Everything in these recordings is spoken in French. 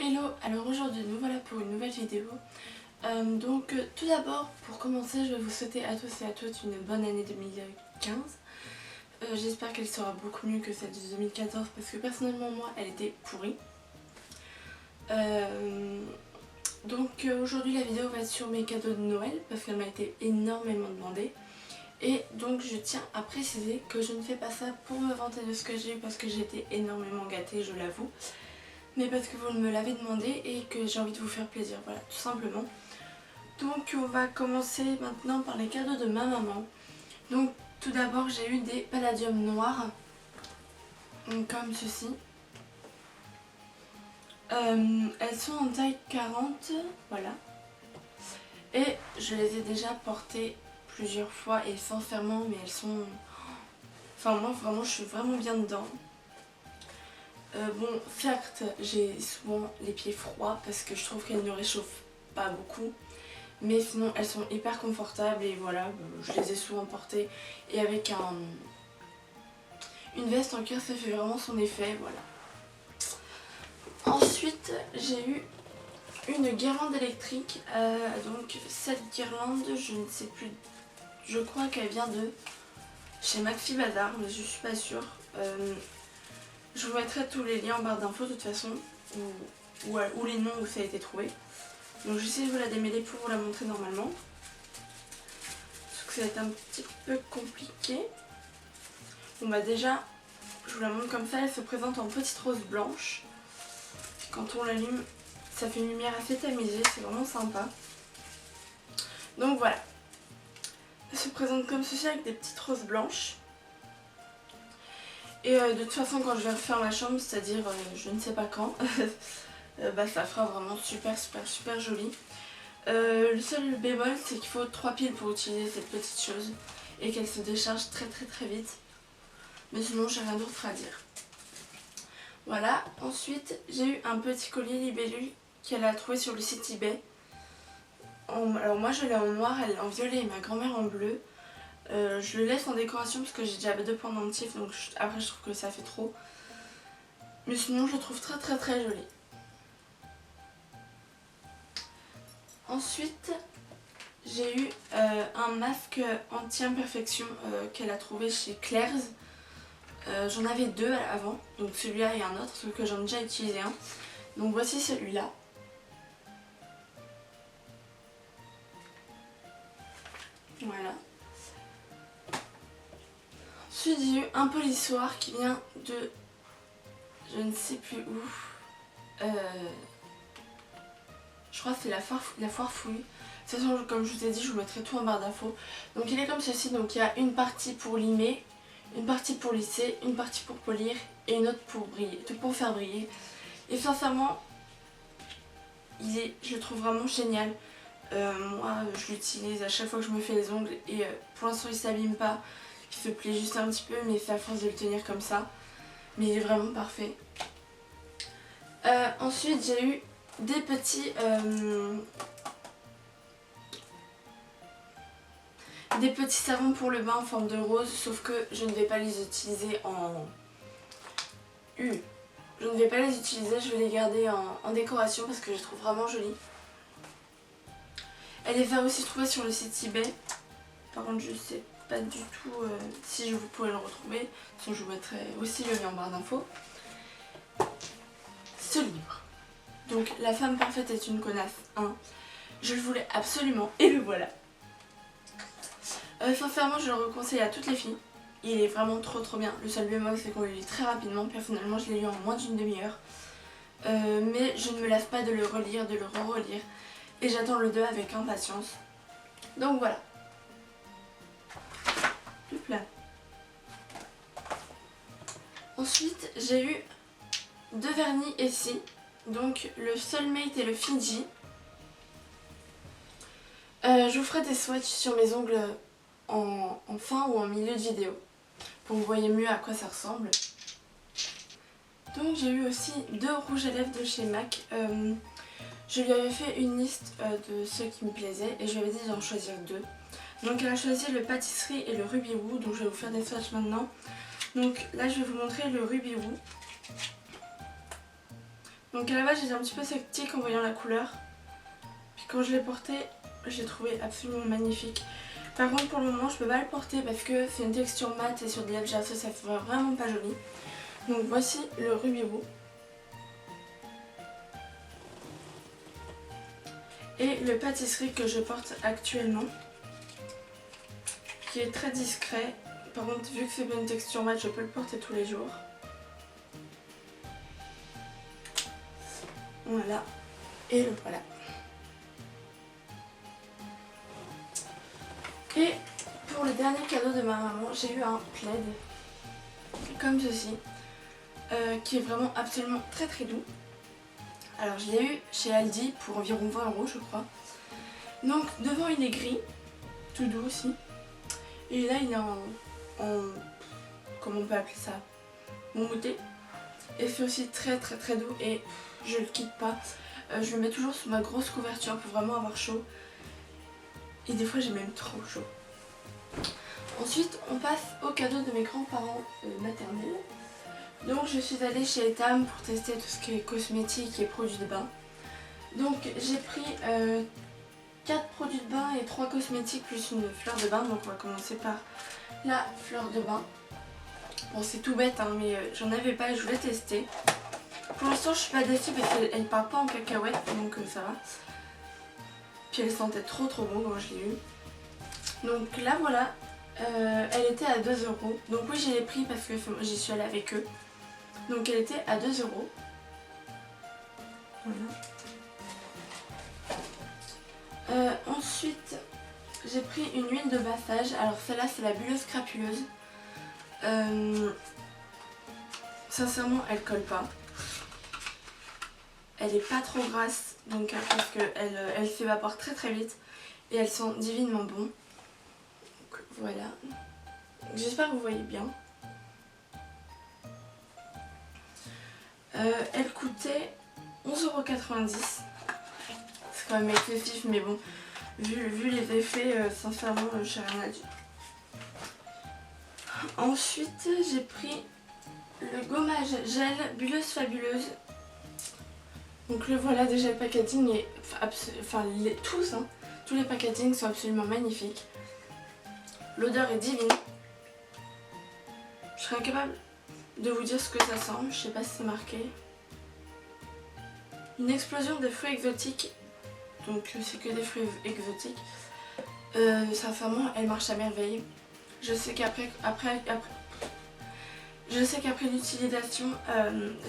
Hello, alors aujourd'hui nous voilà pour une nouvelle vidéo. Tout d'abord, pour commencer, je vais vous souhaiter à tous et à toutes une bonne année 2015. J'espère qu'elle sera beaucoup mieux que celle de 2014 parce que personnellement moi elle était pourrie. Aujourd'hui la vidéo va être sur mes cadeaux de Noël parce qu'elle m'a été énormément demandée. Et donc je tiens à préciser que je ne fais pas ça pour me vanter de ce que j'ai eu parce que j'ai été énormément gâtée, je l'avoue. Mais parce que vous me l'avez demandé et que j'ai envie de vous faire plaisir, voilà, tout simplement. Donc on va commencer maintenant par les cadeaux de ma maman. Donc tout d'abord j'ai eu des palladiums noirs, comme ceci. Elles sont en taille 40, voilà. Et je les ai déjà portées plusieurs fois et sincèrement, mais elles sont... Enfin moi vraiment je suis vraiment bien dedans. Bon, certes, j'ai souvent les pieds froids parce que je trouve qu'elles ne réchauffent pas beaucoup. Mais sinon, elles sont hyper confortables et voilà, je les ai souvent portées. Et avec une veste en cuir, ça fait vraiment son effet, voilà. Ensuite, j'ai eu une guirlande électrique. Donc cette guirlande, je ne sais plus, je crois qu'elle vient de chez Maxi Bazar, mais je suis pas sûre. Je vous mettrai tous les liens en barre d'infos de toute façon, ou les noms où ça a été trouvé. Donc j'essaie de vous la démêler pour vous la montrer normalement. Parce que ça va être un petit peu compliqué. Bon bah déjà, je vous la montre comme ça, elle se présente en petite rose blanche. Quand on l'allume, ça fait une lumière assez tamisée, c'est vraiment sympa. Donc voilà. Elle se présente comme ceci avec des petites roses blanches. Et de toute façon quand je vais refaire ma chambre, c'est-à-dire je ne sais pas quand, ça fera vraiment super joli. Le seul bémol c'est qu'il faut 3 piles pour utiliser cette petite chose et qu'elle se décharge très vite. Mais sinon j'ai rien d'autre à dire. Voilà, ensuite j'ai eu un petit collier libellule qu'elle a trouvé sur le site eBay. Alors moi je l'ai en noir, elle en violet et ma grand-mère en bleu. Je le laisse en décoration parce que j'ai déjà 2 pendentifs, donc après je trouve que ça fait trop. Mais sinon je le trouve très joli. Ensuite j'ai eu un masque anti-imperfection qu'elle a trouvé chez Claire's. J'en avais 2 avant, donc celui-là et un autre, sauf que j'en ai déjà utilisé un. Donc voici celui-là. Voilà. Ensuite j'ai eu un polissoir qui vient de... je ne sais plus où. Je crois que c'est la foire fouille. De toute façon, comme je vous ai dit, je vous mettrai tout en barre d'infos. Donc il est comme ceci, donc il y a une partie pour limer, une partie pour lisser, une partie pour polir et une autre pour faire briller. Et sincèrement, je le trouve vraiment génial. Moi, je l'utilise à chaque fois que je me fais les ongles et pour l'instant il ne s'abîme pas. Il se plie juste un petit peu, mais c'est à force de le tenir comme ça. Mais il est vraiment parfait. Ensuite, j'ai eu des petits savons pour le bain en forme de rose, sauf que je ne vais pas les utiliser je ne vais pas les utiliser, je vais les garder en décoration parce que je les trouve vraiment jolis. Elle les a aussi trouvées sur le site eBay. Par contre je ne sais pas du tout si je vous pourrais le retrouver, sinon je vous mettrai aussi le lien en barre d'infos. Ce livre. Donc La femme parfaite est une connasse 1. Je le voulais absolument et le voilà. Sincèrement je le reconseille à toutes les filles. Il est vraiment trop bien. Le seul bémol c'est qu'on le lit très rapidement. Personnellement je l'ai lu en moins d'une demi-heure. Mais je ne me lasse pas de le relire, de le re-relire. Et j'attends le 2 avec impatience. Donc voilà. Plus plat. Ensuite j'ai eu 2 vernis Essie. Donc le Soulmate et le Fiji. Je vous ferai des swatchs sur mes ongles en fin ou en milieu de vidéo pour que vous voyez mieux à quoi ça ressemble. Donc j'ai eu aussi 2 rouges à lèvres de chez MAC. Je lui avais fait une liste de ceux qui me plaisaient et je lui avais dit d'en choisir 2. Donc elle a choisi le pâtisserie et le Ruby Woo, donc je vais vous faire des swatchs maintenant. Donc là je vais vous montrer le Ruby Woo. Donc à la base j'étais un petit peu sceptique en voyant la couleur. Puis quand je l'ai porté, je l'ai trouvé absolument magnifique. Par contre pour le moment je peux pas le porter parce que c'est une texture mate et sur des lèvres gercées ça fait vraiment pas joli. Donc voici le Ruby Woo. Et le pâtisserie que je porte actuellement, qui est très discret. Par contre vu que c'est pas une texture mate je peux le porter tous les jours. Voilà. Et le voilà. Et pour le dernier cadeau de ma maman, j'ai eu un plaid comme ceci, qui est vraiment absolument très très doux. Alors je l'ai eu chez Aldi pour environ 20 € je crois. Donc devant il est gris, tout doux aussi. Et là il est en comment on peut appeler ça, moumoute. Et c'est aussi très très très doux et je le quitte pas. Je le mets toujours sous ma grosse couverture pour vraiment avoir chaud. Et des fois j'ai même trop chaud. Ensuite on passe au cadeau de mes grands-parents maternels. Donc je suis allée chez Etam pour tester tout ce qui est cosmétique et produits de bain. Donc j'ai pris 4 produits de bain et 3 cosmétiques plus une fleur de bain. Donc on va commencer par la fleur de bain. Bon c'est tout bête hein, mais j'en avais pas et je voulais tester. Pour l'instant je suis pas déçue parce qu'elle part pas en cacahuète donc ça va. Puis elle sentait trop bon quand je l'ai eu. Donc là voilà, elle était à 2 €. Donc oui je l'ai pris parce que j'y suis allée avec eux. Donc elle était à 2 €. Voilà. Ensuite j'ai pris une huile de massage. Alors celle-là c'est la bulleuse crapuleuse. Sincèrement elle colle pas. Elle est pas trop grasse donc parce qu'elle s'évapore très très vite et elle sent divinement bon. Donc voilà. J'espère que vous voyez bien. Elle coûtait 11,90 €. C'est quand même excessif mais bon, vu les effets, sincèrement j'ai rien à dire. Ensuite j'ai pris le gommage gel bulleuse fabuleuse. Donc le voilà, déjà le packaging est tous les packagings sont absolument magnifiques. L'odeur est divine. Je serais incapable de vous dire ce que ça sent, je sais pas si c'est marqué. Une explosion de fruits exotiques. Donc c'est que des fruits exotiques. Sincèrement elle marche à merveille. Je sais qu'après l'utilisation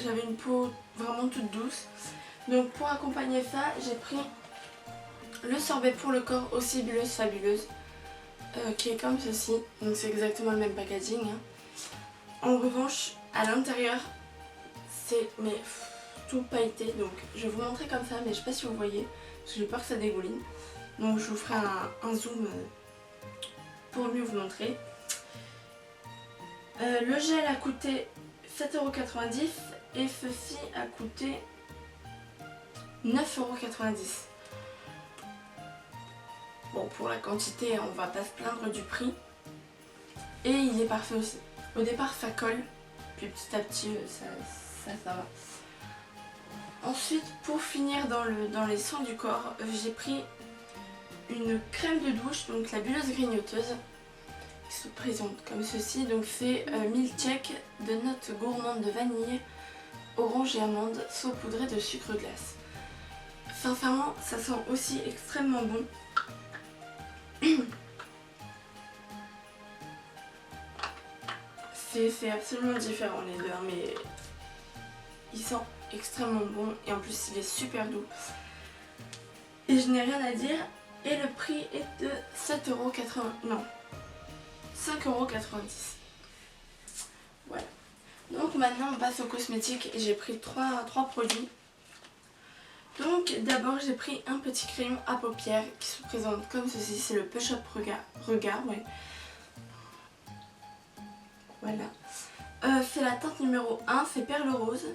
j'avais une peau vraiment toute douce. Donc pour accompagner ça j'ai pris le sorbet pour le corps aussi bulleuse fabuleuse qui est comme ceci. Donc c'est exactement le même packaging hein. En revanche à l'intérieur c'est tout pailleté. Donc je vais vous montrer comme ça mais je sais pas si vous voyez parce que j'ai peur que ça dégouline. Donc je vous ferai un zoom pour mieux vous montrer. Le gel a coûté 7,90 € et ceci a coûté 9,90 €. Bon pour la quantité on va pas se plaindre du prix. Et il est parfait aussi. Au départ ça colle, puis petit à petit ça va. Ensuite pour finir dans les soins du corps, j'ai pris une crème de douche, donc la bulleuse grignoteuse. Qui se présente comme ceci. Donc c'est milkshake de notes gourmandes de vanille, orange et amande, saupoudrée de sucre glace. Sincèrement ça sent aussi extrêmement bon. C'est absolument différent les deux hein, mais il sent extrêmement bon et en plus il est super doux. Et je n'ai rien à dire. Et le prix est de 7,80 €. Non. 5,90 €. Voilà. Donc maintenant on passe aux cosmétiques et j'ai pris 3 produits. Donc d'abord j'ai pris un petit crayon à paupières qui se présente comme ceci. C'est le Push Up Regard. Ouais. Voilà. C'est la teinte numéro 1, c'est perle rose.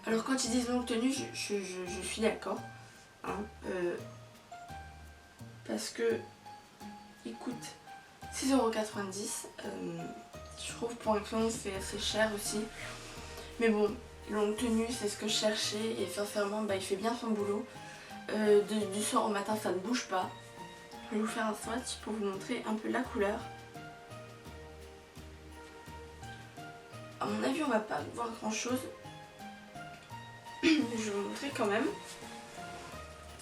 Alors quand ils disent longue tenue, je suis d'accord. Hein, parce que il coûte 6,90 €. Je trouve pour un crayon c'est assez cher aussi. Mais bon, longue tenue, c'est ce que je cherchais et sincèrement il fait bien son boulot. Du soir au matin ça ne bouge pas. Je vais vous faire un swatch pour vous montrer un peu la couleur. À mon avis on va pas voir grand chose. Mais je vais vous montrer quand même.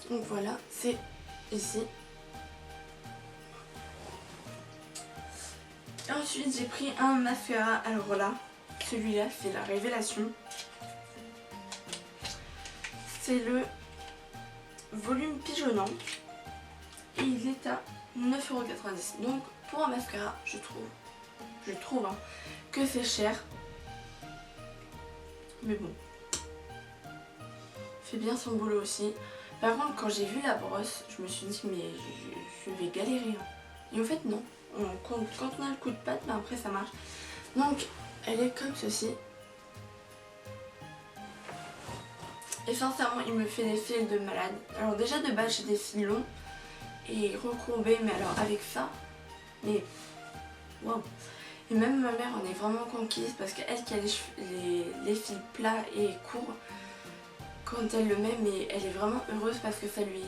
Donc voilà, c'est ici. Et ensuite j'ai pris un mascara. Alors là, celui-là c'est la révélation. C'est le volume pigeonnant. Et il est à 9,90 €. Donc pour un mascara, je trouve hein, que c'est cher. Mais bon. Il fait bien son boulot aussi. Par contre quand j'ai vu la brosse, je me suis dit mais je vais galérer. Hein. Et en fait non. Quand on a le coup de patte, après ça marche. Donc elle est comme ceci. Et sincèrement il me fait des fils de malade. Alors déjà de base j'ai des fils longs et recourbés, mais alors avec ça, mais waouh. Et même ma mère en est vraiment conquise parce qu'elle qui a les fils plats et courts, quand elle le met, mais elle est vraiment heureuse parce que ça lui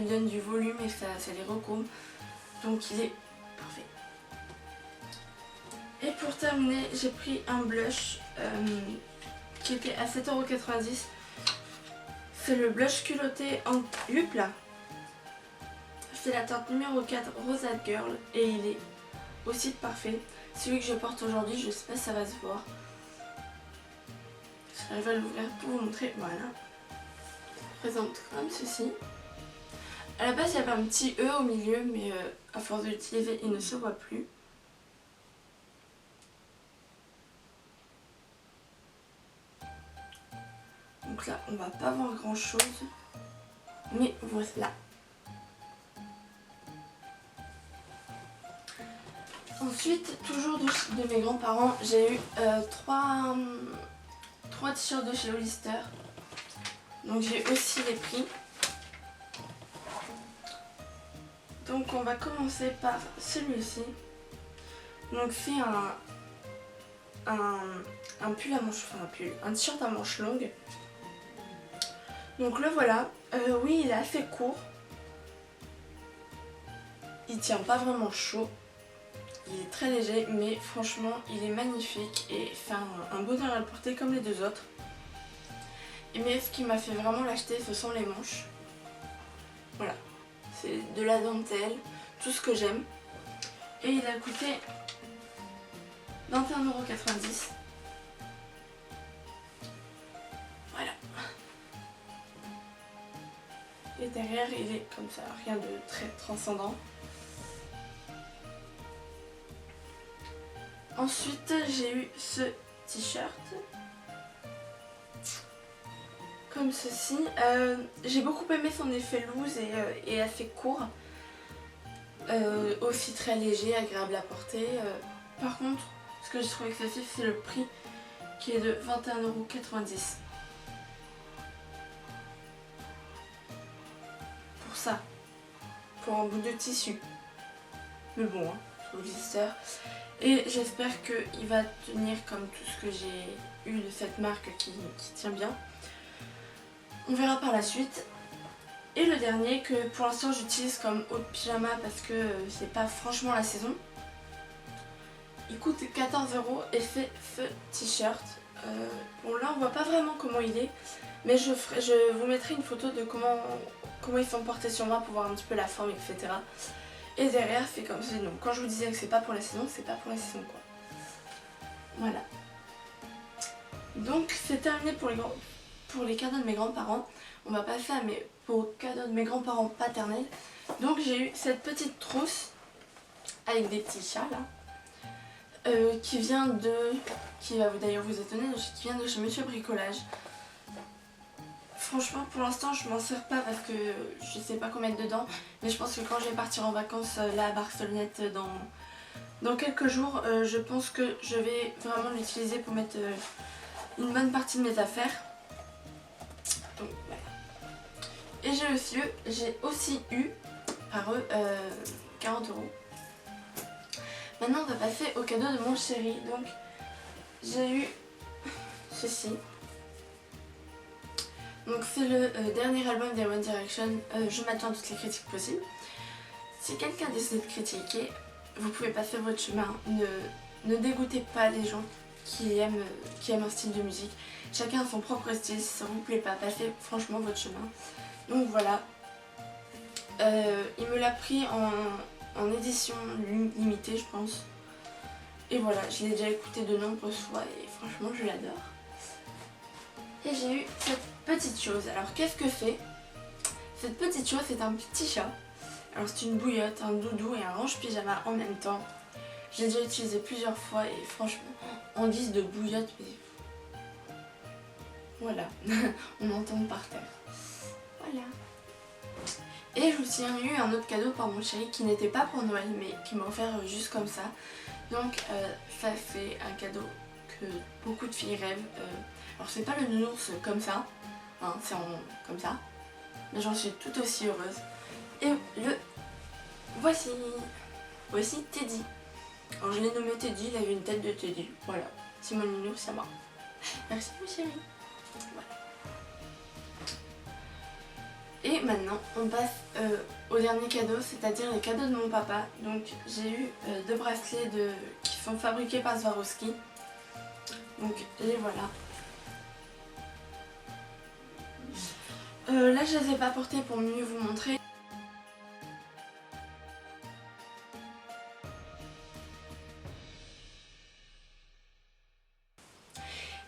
donne du volume et ça les recourbe. Donc il est parfait. Et pour terminer, j'ai pris un blush qui était à 7,90 €. C'est le blush culotté en Huppla. C'est la teinte numéro 4 Rosette Girl et il est aussi parfait. Celui que je porte aujourd'hui, je sais pas si ça va se voir. J'arrive à l'ouvrir pour vous montrer. Voilà. Il se présente comme ceci. À la base, il y avait un petit E au milieu, mais à force de l'utiliser, il ne se voit plus. Donc là, on va pas voir grand chose. Mais voilà. Ensuite, toujours de mes grands-parents, j'ai eu trois t-shirts de chez Hollister. Donc j'ai aussi les prix. Donc on va commencer par celui-ci. Donc c'est un pull à manches, enfin un t-shirt à manches longues. Donc le voilà. Oui, il est assez court. Il tient pas vraiment chaud. Il est très léger, mais franchement il est magnifique et c'est un bonheur à le porter comme les deux autres. Mais ce qui m'a fait vraiment l'acheter, ce sont les manches. Voilà, c'est de la dentelle, tout ce que j'aime. Et il a coûté 21,90 €. Voilà. Et derrière il est comme ça, rien de très transcendant. Ensuite j'ai eu ce t-shirt comme ceci. J'ai beaucoup aimé son effet loose et assez court. Aussi très léger, agréable à porter. Par contre, ce que je trouve excessif, c'est le prix qui est de 21,90 €. Pour ça, pour un bout de tissu. Mais bon, hein, Hollister. Et j'espère qu'il va tenir comme tout ce que j'ai eu de cette marque qui tient bien. On verra par la suite. Et le dernier que pour l'instant j'utilise comme haut de pyjama parce que c'est pas franchement la saison. Il coûte 14 € et c'est ce t-shirt. Bon là on voit pas vraiment comment il est, mais je vous mettrai une photo de comment ils sont portés sur moi pour voir un petit peu la forme, etc. Et derrière c'est comme ça. Donc quand je vous disais que c'est pas pour la saison, c'est pas pour la saison quoi. Voilà. Donc c'est terminé pour les cadeaux de mes grands-parents. On va passer aux cadeaux de mes grands-parents paternels. Donc j'ai eu cette petite trousse avec des petits chats là. Qui va d'ailleurs vous étonner, qui vient de chez Monsieur Bricolage. Franchement pour l'instant je m'en sers pas parce que je sais pas quoi mettre dedans. Mais je pense que quand je vais partir en vacances là à Barcelonnette dans quelques jours, je pense que je vais vraiment l'utiliser pour mettre une bonne partie de mes affaires. Donc voilà. Et j'ai aussi eu par eux 40 €. Maintenant on va passer au cadeau de mon chéri. Donc j'ai eu ceci. Donc c'est le dernier album des One Direction, je m'attends à toutes les critiques possibles. Si quelqu'un décide de critiquer, vous pouvez passer votre chemin, ne dégoûtez pas les gens qui aiment un style de musique. Chacun a son propre style, si ça vous plaît pas, passez franchement votre chemin. Donc voilà, il me l'a pris en édition limitée je pense. Et voilà, je l'ai déjà écouté de nombreuses fois et franchement je l'adore. Et j'ai eu cette petite chose. Alors qu'est-ce que c'est? Cette petite chose, c'est un petit chat. Alors c'est une bouillotte, un doudou et un range pyjama en même temps. Je l'ai déjà utilisé plusieurs fois et franchement, en guise de bouillotte, mais voilà, on entend par terre. Voilà. Et je me suis eu un autre cadeau par mon chéri qui n'était pas pour Noël mais qui m'a offert juste comme ça. Donc ça c'est un cadeau que beaucoup de filles rêvent. Alors c'est pas le nounours comme ça, hein, c'est comme ça, mais j'en suis tout aussi heureuse. Et voici Teddy. Alors je l'ai nommé Teddy, il avait une tête de Teddy, voilà. C'est mon nounours à moi. Merci mon chéri. Voilà. Et maintenant on passe au dernier cadeau, c'est-à-dire les cadeaux de mon papa. Donc j'ai eu 2 bracelets qui sont fabriqués par Swarovski. Donc les voilà. Là je les ai pas portés pour mieux vous montrer.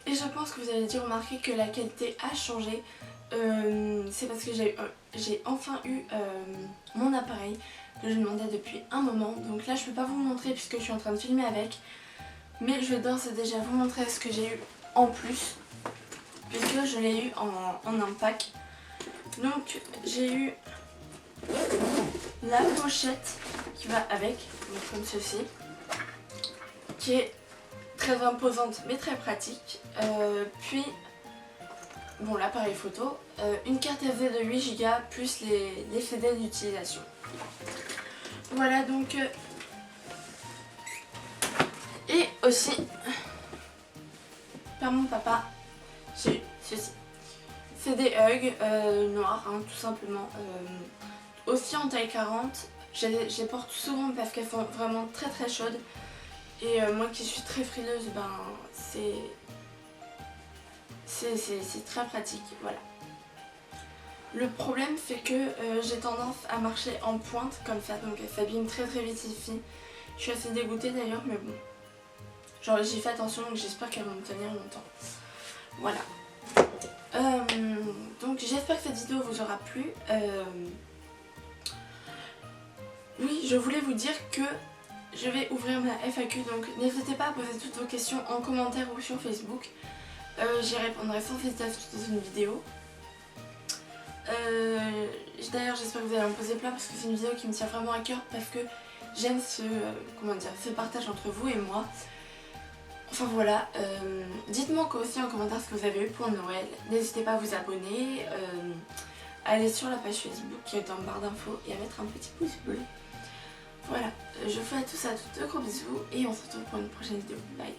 Et je pense que vous avez dû remarquer que la qualité a changé. C'est parce que j'ai enfin eu mon appareil que je demandais depuis un moment. Donc là je peux pas vous montrer puisque je suis en train de filmer avec. Mais je vais d'ores et déjà vous montrer ce que j'ai eu en plus. Puisque je l'ai eu en un pack. Donc j'ai eu la pochette qui va avec, donc comme ceci, qui est très imposante mais très pratique. Puis bon, l'appareil photo, une carte SD de 8 Go plus les CD d'utilisation. Voilà donc. Et aussi par mon papa j'ai eu ceci. C'est des Hug noirs hein, tout simplement. Aussi en taille 40. Je les porte souvent parce qu'elles sont vraiment très très chaudes. Et moi qui suis très frileuse, ben c'est très pratique, voilà. Le problème c'est que j'ai tendance à marcher en pointe comme ça, donc elle s'abîme très très vite ici. Je suis assez dégoûtée d'ailleurs, mais bon. Genre j'y fais attention, donc j'espère qu'elles vont me tenir longtemps. Voilà. Donc j'espère que cette vidéo vous aura plu. Oui, je voulais vous dire que je vais ouvrir ma FAQ, donc n'hésitez pas à poser toutes vos questions en commentaire ou sur Facebook. J'y répondrai sans hésitation dans une vidéo. D'ailleurs j'espère que vous allez en poser plein parce que c'est une vidéo qui me tient vraiment à cœur parce que j'aime ce partage entre vous et moi. Enfin voilà, dites-moi aussi en commentaire ce que vous avez eu pour Noël. N'hésitez pas à vous abonner, à aller sur la page Facebook qui est en barre d'infos et à mettre un petit pouce bleu. Voilà, je vous fais à tous et à toutes de gros bisous et on se retrouve pour une prochaine vidéo. Bye.